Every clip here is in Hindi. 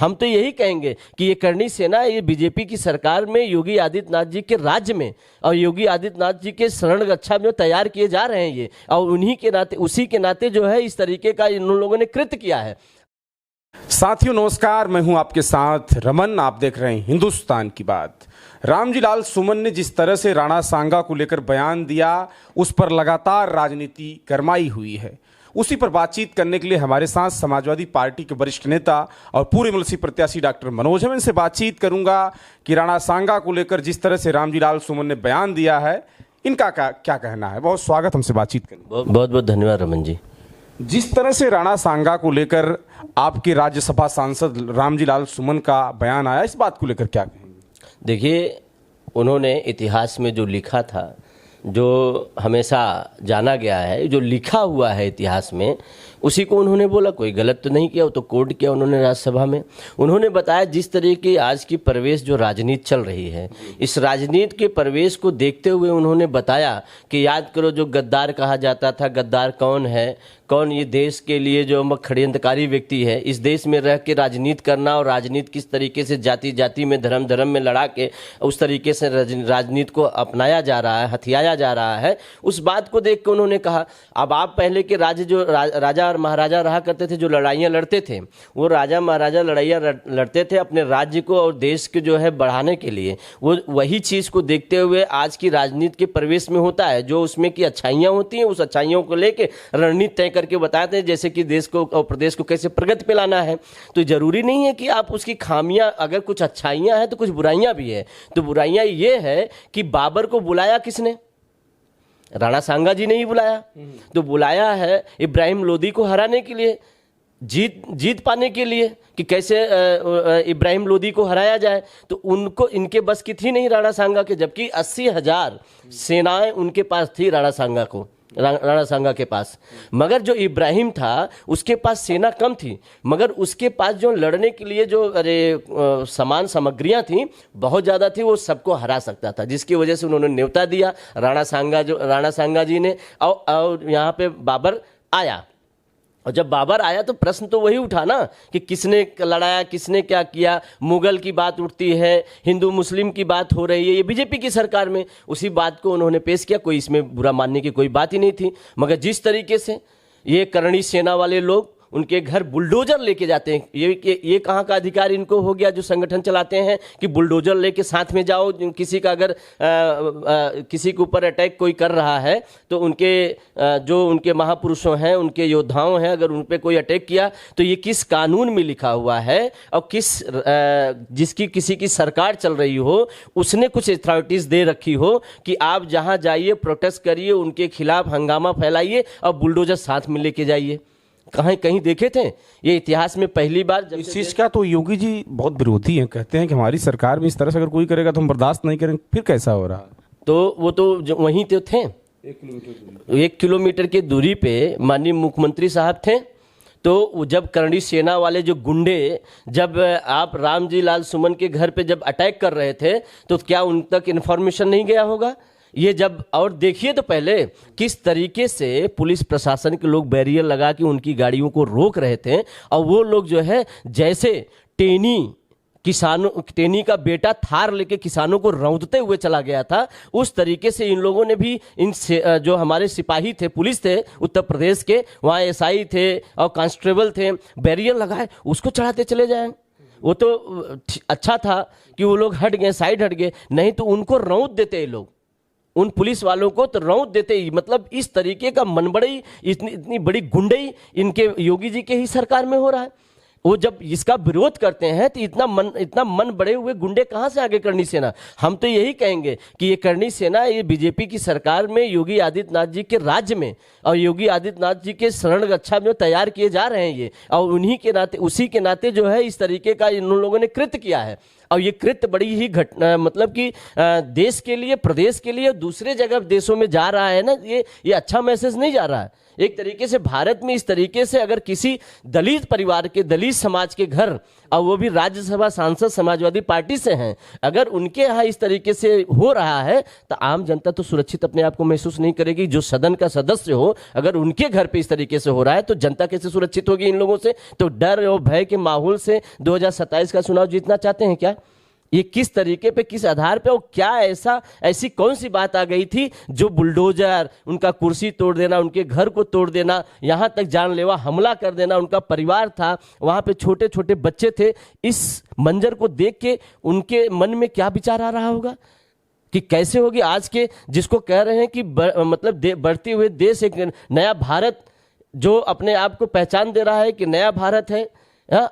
हम तो यही कहेंगे कि ये करणी सेना ये बीजेपी की सरकार में योगी आदित्यनाथ जी के राज्य में और योगी आदित्यनाथ जी के शरण रक्षा में तैयार किए जा रहे हैं ये, और उन्हीं के नाते उसी के नाते जो है इस तरीके का इन लोगों ने कृत्य किया है। साथियों नमस्कार, मैं हूं आपके साथ रमन। आप देख रहे हैं हिंदुस्तान की बात। रामजी लाल सुमन ने जिस तरह से राणा सांगा को लेकर बयान दिया, उस पर लगातार राजनीति गरमाई हुई है। उसी पर बातचीत करने के लिए हमारे साथ समाजवादी पार्टी के वरिष्ठ नेता और पूरे मुल्क प्रत्याशी डॉक्टर मनोज है। इनसे बातचीत करूंगा कि राणा सांगा को लेकर जिस तरह से रामजी लाल सुमन ने बयान दिया है, इनका क्या कहना है। बहुत स्वागत हमसे बातचीत करने। बहुत बहुत धन्यवाद रमन जी। जिस तरह से राणा सांगा को लेकर आपके राज्यसभा सांसद रामजी लाल सुमन का बयान आया, इस बात को लेकर क्या कहेंगे? देखिए, उन्होंने इतिहास में जो लिखा था, जो हमेशा जाना गया है, जो लिखा हुआ है इतिहास में, उसी को उन्होंने बोला। कोई गलत तो नहीं किया, वो तो कोट किया उन्होंने राज्यसभा में। उन्होंने बताया जिस तरह की आज की परिवेश जो राजनीति चल रही है, इस राजनीति के परिवेश को देखते हुए उन्होंने बताया कि याद करो जो गद्दार कहा जाता था, गद्दार कौन है, कौन ये देश के लिए जो षड्यंत्रकारी व्यक्ति है, इस देश में रह के राजनीति करना और राजनीति किस तरीके से जाति जाति में धर्म धर्म में लड़ा के उस तरीके से राजनीति को अपनाया जा रहा है, हथियाया जा रहा है, उस बात को देख के उन्होंने कहा अब आप पहले के राज्य जो राजा और महाराजा रहा करते थे, जो लड़ाइयाँ लड़ते थे, वो राजा महाराजा लड़ाइयाँ लड़ते थे अपने राज्य को और देश को जो है बढ़ाने के लिए। वो वही चीज़ को देखते हुए आज की राजनीति के प्रवेश में होता है, जो उसमें की अच्छाइयाँ होती हैं, उस अच्छाइयों को लेके रणनीति तय करके बताते हैं, जैसे कि देश को और प्रदेश को कैसे प्रगति पे लाना है। तो जरूरी नहीं है कि आप उसकी खामियां, अगर कुछ अच्छाइयां हैं तो कुछ बुराइयां भी है। तो बुराइयां ये है कि बाबर को बुलाया किसने? राणा सांगा जी ने ही बुलाया। तो बुलाया है इब्राहिम लोदी को हराने के लिए, जीत पाने के लिए कि कैसे इब्राहिम लोदी को हराया जाए। तो उनको इनके बस की थी नहीं राणा सांगा के, जबकि 80,000 सेनाएं उनके पास थी राणा सांगा के पास। मगर जो इब्राहिम था उसके पास सेना कम थी, मगर उसके पास जो लड़ने के लिए जो सामान सामग्रियां थी बहुत ज़्यादा थी, वो सबको हरा सकता था, जिसकी वजह से उन्होंने न्योता दिया राणा सांगा जी ने। और यहाँ पे बाबर आया, और जब बाबर आया तो प्रश्न तो वही उठा ना कि किसने लड़ाया, किसने क्या किया। मुगल की बात उठती है, हिंदू मुस्लिम की बात हो रही है, ये बीजेपी की सरकार में। उसी बात को उन्होंने पेश किया, कोई इसमें बुरा मानने की कोई बात ही नहीं थी। मगर जिस तरीके से ये करणी सेना वाले लोग उनके घर बुलडोजर लेके जाते हैं, ये कहाँ का अधिकार इनको हो गया जो संगठन चलाते हैं कि बुलडोजर लेके साथ में जाओ। किसी का अगर किसी के ऊपर अटैक कोई कर रहा है तो जो उनके महापुरुषों हैं, उनके योद्धाओं हैं, अगर उन पे कोई अटैक किया तो ये किस कानून में लिखा हुआ है और जिसकी किसी की सरकार चल रही हो उसने कुछ अथॉरिटीज़ दे रखी हो कि आप जहाँ जाइए प्रोटेस्ट करिए, उनके खिलाफ हंगामा फैलाइए और बुलडोजर साथ में लेके जाइए। कहीं देखे थे ये इतिहास में पहली बार? इस चीज का तो योगी जी बहुत विरोधी हैं, कहते हैं कि हमारी सरकार में इस तरह से अगर कोई करेगा तो हम बर्दाश्त नहीं करेंगे। फिर कैसा हो रहा? तो वो तो वहीं तो थे, 1 किलोमीटर की दूरी पे माननीय मुख्यमंत्री साहब थे। तो जब करणी सेना वाले जो गुंडे जब आप रामजी लाल सुमन के घर पे जब अटैक कर रहे थे तो क्या उन तक इन्फॉर्मेशन नहीं गया होगा? ये जब, और देखिए तो पहले किस तरीके से पुलिस प्रशासन के लोग बैरियर लगा के उनकी गाड़ियों को रोक रहे थे, और वो लोग जो है जैसे टेनी का बेटा थार लेके किसानों को रौंदते हुए चला गया था, उस तरीके से इन लोगों ने भी जो हमारे सिपाही थे, पुलिस थे उत्तर प्रदेश के, वहाँ एसआई थे और कांस्टेबल थे, बैरियर लगाए, उसको चढ़ाते चले जाए। वो तो अच्छा था कि वो लोग हट गए, साइड हट गए, नहीं तो उनको रौंद देते ये लोग, उन पुलिस वालों को तो रौंद देते ही। मतलब इस तरीके का मनबड़ई, इतनी बड़ी गुंडई इनके योगी जी के ही सरकार में हो रहा है। वो जब इसका विरोध करते हैं तो इतना मन बड़े हुए गुंडे कहाँ से आगे करणी सेना? हम तो यही कहेंगे कि ये करणी सेना ये बीजेपी की सरकार में योगी आदित्यनाथ जी के राज्य में और योगी आदित्यनाथ जी के शरण रक्षा में तैयार किए जा रहे हैं ये, और उन्हीं के नाते उसी के नाते जो है इस तरीके का इन लोगों ने कृत्य किया है। और ये कृत्य बड़ी ही घटना, मतलब कि देश के लिए, प्रदेश के लिए, दूसरे जगह देशों में जा रहा है ना, ये अच्छा मैसेज नहीं जा रहा है। एक तरीके से भारत में इस तरीके से अगर किसी दलित परिवार के, दलित समाज के घर और वो भी राज्यसभा सांसद समाजवादी पार्टी से हैं। अगर उनके यहाँ इस तरीके से हो रहा है तो आम जनता तो सुरक्षित अपने आप को महसूस नहीं करेगी। जो सदन का सदस्य हो, अगर उनके घर पे इस तरीके से हो रहा है तो जनता कैसे सुरक्षित होगी इन लोगों से? तो डर और भय के माहौल से 2027 का चुनाव जीतना चाहते हैं क्या? ये किस तरीके पे, किस आधार पे, और क्या ऐसी कौन सी बात आ गई थी जो बुलडोजर, उनका कुर्सी तोड़ देना, उनके घर को तोड़ देना, यहां तक जानलेवा हमला कर देना? उनका परिवार था वहां पे, छोटे छोटे बच्चे थे। इस मंजर को देख के उनके मन में क्या विचार आ रहा होगा कि कैसे होगी आज के, जिसको कह रहे हैं कि बढ़ते हुए देश, एक नया भारत जो अपने आप को पहचान दे रहा है कि नया भारत है।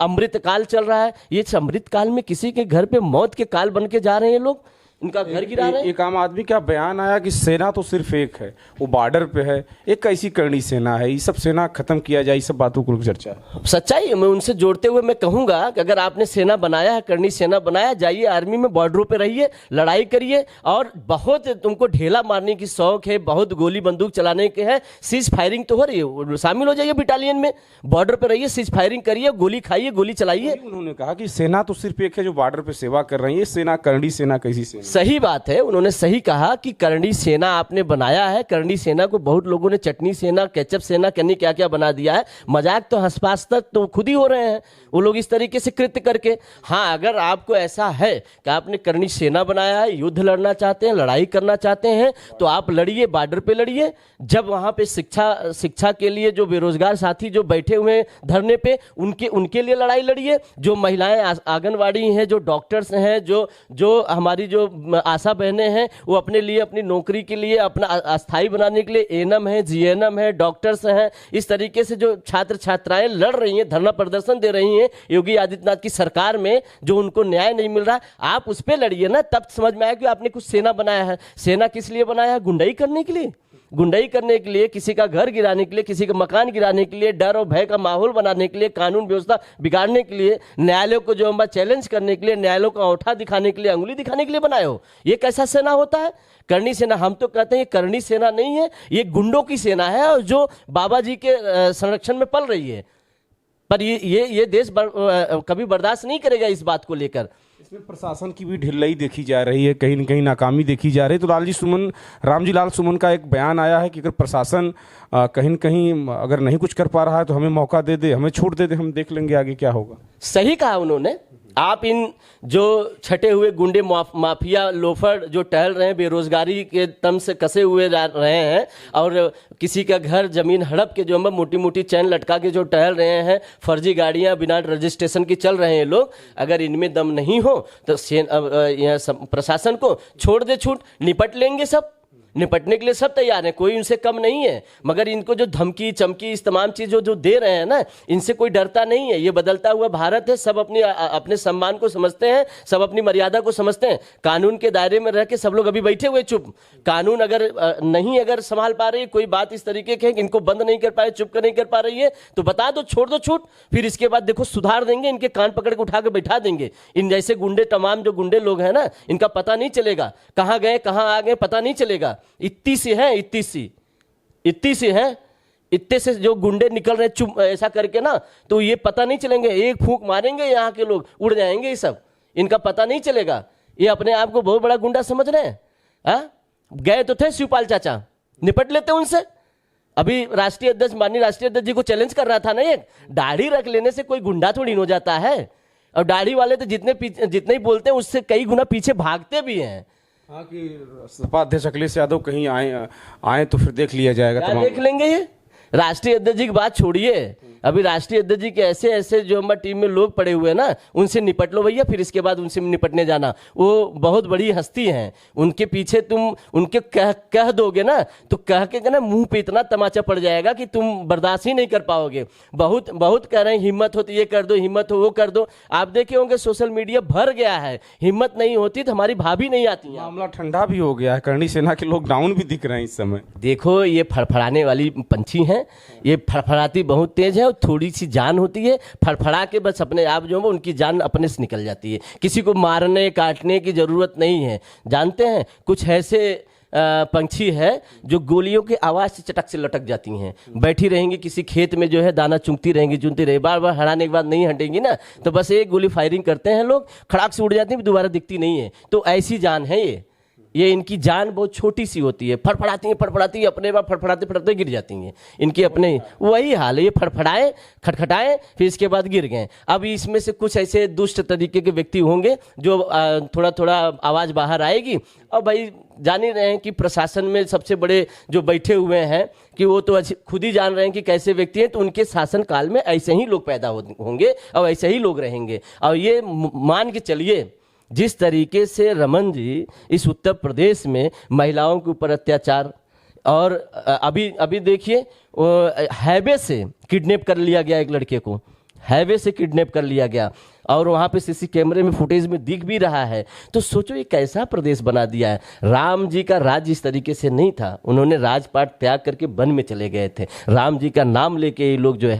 अमृत काल चल रहा है। ये अमृत काल में किसी के घर पे मौत के काल बन के जा रहे हैं लोग, इनका घर गिरा रहे हैं। एक आम आदमी का बयान आया कि सेना तो सिर्फ एक है, वो बॉर्डर पे है, एक कैसी करनी सेना है, ये सब सेना खत्म किया जाए, ये सब बातों को चर्चा है। सच्चाई है। मैं उनसे जोड़ते हुए मैं कहूंगा कि अगर आपने सेना बनाया है, करनी सेना बनाया, जाइए आर्मी में, बॉर्डरों पे रहिए, लड़ाई करिए, और बहुत तुमको ढेला मारने की शौक है, बहुत गोली बंदूक चलाने के है, सीज फायरिंग तो हो रही है, शामिल हो जाइए बटालियन में, बॉर्डर पे रहिए, सीज फायरिंग करिए, गोली खाइए, गोली चलाइए। उन्होंने कहा कि सेना तो सिर्फ एक है जो बॉर्डर पे सेवा कर रही है, सेना करनी सेना कैसी सेना? सही बात है, उन्होंने सही कहा कि करनी सेना आपने बनाया है। करनी सेना को बहुत लोगों ने चटनी सेना, केचप सेना, कन्नी क्या क्या बना दिया है। मजाक तो हंसपास तक तो खुद ही हो रहे हैं वो लोग इस तरीके से कृत्य करके। हाँ, अगर आपको ऐसा है कि आपने करनी सेना बनाया है, युद्ध लड़ना चाहते हैं, लड़ाई करना चाहते हैं, तो आप लड़िए, बॉर्डर पे लड़िए। जब वहां पे शिक्षा के लिए जो बेरोजगार साथी जो बैठे हुए हैं धरने पे, उनके लिए लड़ाई लड़िए। जो महिलाएं आंगनवाड़ी हैं, जो डॉक्टर्स हैं, जो हमारी जो आशा बहनें हैं, वो अपने लिए, अपनी नौकरी के लिए, अपना अस्थाई बनाने के लिए एएनएम है, जीएनएम है, डॉक्टर्स हैं, इस तरीके से जो छात्र छात्राएं लड़ रही हैं, धरना प्रदर्शन दे रही हैं योगी आदित्यनाथ की सरकार में, जो उनको न्याय नहीं मिल रहा, आप उस पर लड़िए ना। तब समझ में आया कि आपने कुछ सेना बनाया है। सेना किस लिए बनाया है? गुंडाई करने के लिए, गुंडाई करने के लिए, किसी का घर गिराने के लिए, किसी का मकान गिराने के लिए, डर और भय का माहौल बनाने के लिए, कानून व्यवस्था बिगाड़ने के लिए, न्यायालयों को जो हम चैलेंज करने के लिए, न्यायालयों का औठा दिखाने के लिए, अंगुली दिखाने के लिए बनाए हो। ये कैसा सेना होता है? करनी सेना। हम तो कहते हैं ये करनी सेना नहीं है, ये गुंडों की सेना है, और जो बाबा जी के संरक्षण में पल रही है। पर ये देश कभी बर्दाश्त नहीं करेगा इस बात को लेकर। इसमें प्रशासन की भी ढिलाई देखी जा रही है, कहीं न कहीं नाकामी देखी जा रही है। तो रामजी लाल सुमन का एक बयान आया है कि अगर प्रशासन कहीं न कहीं अगर नहीं कुछ कर पा रहा है तो हमें मौका दे दे, हमें छूट दे दे, हम देख लेंगे आगे क्या होगा। सही कहा उन्होंने। आप इन जो छटे हुए गुंडे माफिया लोफर जो टहल रहे हैं, बेरोजगारी के तम से कसे हुए रहे हैं, और किसी का घर जमीन हड़प के जो मोटी मोटी चैन लटका के जो टहल रहे हैं, फर्जी गाड़ियां बिना रजिस्ट्रेशन की चल रहे हैं लोग, अगर इनमें दम नहीं हो तो प्रशासन को छोड़ दे छूट, निपट लेंगे सब। निपटने के लिए सब तैयार हैं, कोई उनसे कम नहीं है। मगर इनको जो धमकी चमकी इस तमाम चीज जो दे रहे हैं ना, इनसे कोई डरता नहीं है। ये बदलता हुआ भारत है, सब अपने सम्मान को समझते हैं, सब अपनी मर्यादा को समझते हैं। कानून के दायरे में रह के सब लोग अभी बैठे हुए चुप। कानून अगर संभाल पा रही है, कोई बात इस तरीके की है कि इनको बंद नहीं कर पाए, चुप नहीं कर पा रही है, तो बता दो, छोड़ दो छूट। फिर इसके बाद देखो सुधार देंगे, इनके कान पकड़ के उठा के बैठा देंगे। इन जैसे गुंडे, तमाम जो गुंडे लोग हैं ना, इनका पता नहीं चलेगा कहाँ गए कहाँ आ गए, पता नहीं चलेगा। इतनी सी है, इतने से जो गुंडे निकल रहे चुप ऐसा करके ना, तो ये पता नहीं चलेंगे। एक फूंक मारेंगे, यहाँ के लोग उड़ जाएंगे, ये सब इनका पता नहीं चलेगा। ये अपने आप को बहुत बड़ा गुंडा समझ रहे हैं। गए तो थे शिवपाल चाचा, निपट लेते उनसे। अभी राष्ट्रीय अध्यक्ष, माननीय राष्ट्रीय अध्यक्ष जी को चैलेंज कर रहा था ना, एक दाढ़ी रख लेने से कोई गुंडा थोड़ी हो जाता है। और दाढ़ी वाले तो जितने ही बोलते हैं उससे कई गुना पीछे भागते भी हैं। हाँ, कि सपा अध्यक्ष अखिलेश यादव कहीं आए तो फिर देख लिया जाएगा। देख लेंगे। ये राष्ट्रीय अध्यक्ष जी की बात छोड़िए, अभी राष्ट्रीय अध्यक्ष जी के ऐसे जो हमारी टीम में लोग पड़े हुए हैं ना, उनसे निपट लो भैया, फिर इसके बाद उनसे निपटने जाना। वो बहुत बड़ी हस्ती हैं, उनके पीछे तुम उनके कह दोगे ना, तो कह के ना मुंह पे इतना तमाचा पड़ जाएगा कि तुम बर्दाश्त ही नहीं कर पाओगे। बहुत कह रहे हैं हिम्मत हो तो ये कर दो, हिम्मत हो वो कर दो। आप देखे होंगे सोशल मीडिया भर गया है, हिम्मत नहीं होती तो हमारी भाभी नहीं आती है। मामला ठंडा भी हो गया है, करनी सेना के लोग डाउन भी दिख रहे हैं इस समय। देखो, ये फड़फड़ाने वाली पंछी हैं, ये फड़फड़ाती बहुत तेज है, थोड़ी सी जान होती है, फड़फड़ा के बस अपने आप जो है उनकी जान अपने से निकल जाती है। किसी को मारने काटने की जरूरत नहीं है। जानते हैं, कुछ ऐसे पंछी है जो गोलियों की आवाज से चटक से लटक जाती हैं, बैठी रहेंगी किसी खेत में जो है दाना चुनती रहेंगी, चुनती रहेगी, बार बार हटाने के बाद नहीं हटेंगी ना, तो बस एक गोली फायरिंग करते हैं लोग, खड़ाक से उड़ जाती है, दोबारा दिखती नहीं है। तो ऐसी जान है ये इनकी जान बहुत छोटी सी होती है, फड़फड़ाती हैं अपने बाप, फड़फड़ाते फड़ते गिर जाती हैं, इनके अपने वही हाल है, ये फड़फड़ाए खटखटाए फिर इसके बाद गिर गए। अब इसमें से कुछ ऐसे दुष्ट तरीके के व्यक्ति होंगे जो थोड़ा थोड़ा आवाज़ बाहर आएगी, और भाई जान ही रहे हैं कि प्रशासन में सबसे बड़े जो बैठे हुए हैं कि वो तो खुद ही जान रहे हैं कि कैसे व्यक्ति हैं, तो उनके शासन काल में ऐसे ही लोग पैदा होंगे और ऐसे ही लोग रहेंगे। और ये मान के चलिए जिस तरीके से रमन जी इस उत्तर प्रदेश में महिलाओं के ऊपर अत्याचार, और अभी देखिए हाईवे से किडनैप कर लिया गया, एक लड़के को हाईवे से किडनैप कर लिया गया, और वहाँ पे सीसी कैमरे में फुटेज में दिख भी रहा है। तो सोचो ये कैसा प्रदेश बना दिया है। राम जी का राज इस तरीके से नहीं था, उन्होंने राजपाट त्याग करके वन में चले गए थे, राम जी का नाम लेके ये लोग जो है